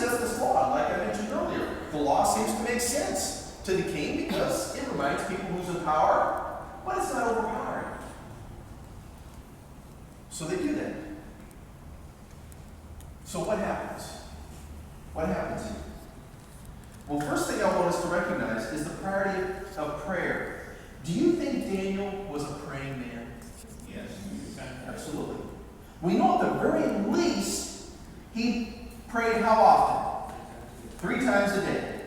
says this law, like I mentioned earlier. The law seems to make sense to the king because it reminds people who's in power, but it's not overpowering. So they do that. So what happens? What happens here? Well, first thing I want us to recognize is the priority of prayer. Do you think Daniel was a praying man? Yes. Absolutely. We know at the very least he prayed how often? 3 times a day.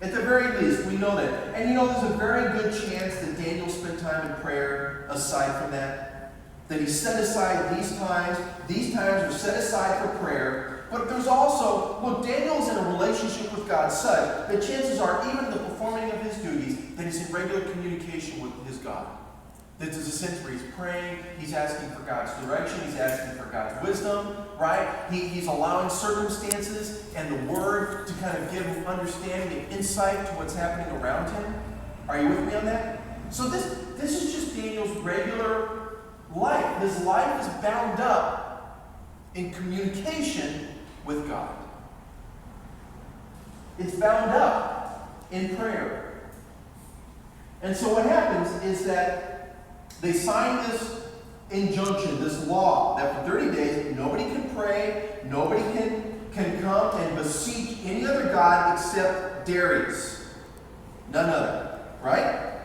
At the very least, we know that. And you know, there's a very good chance that Daniel spent time in prayer aside from that. That he set aside these times. These times are set aside for prayer. But there's also, look, Daniel's in a relationship with God such that chances are, even in the performing of his duties, that he's in regular communication with his God. That there's a sense where he's praying, he's asking for God's direction, he's asking for God's wisdom, right? He's allowing circumstances and the Word to kind of give him understanding and insight to what's happening around him. Are you with me on that? So this is just Daniel's regular life. His life is bound up in communication with God. It's bound up in prayer. And so what happens is that they sign this injunction, this law, that for 30 days nobody can pray, nobody can come and beseech any other god except Darius. None other. Right?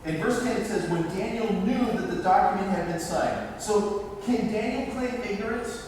In verse 10 it says, when Daniel knew that the document had been signed. So can Daniel claim ignorance?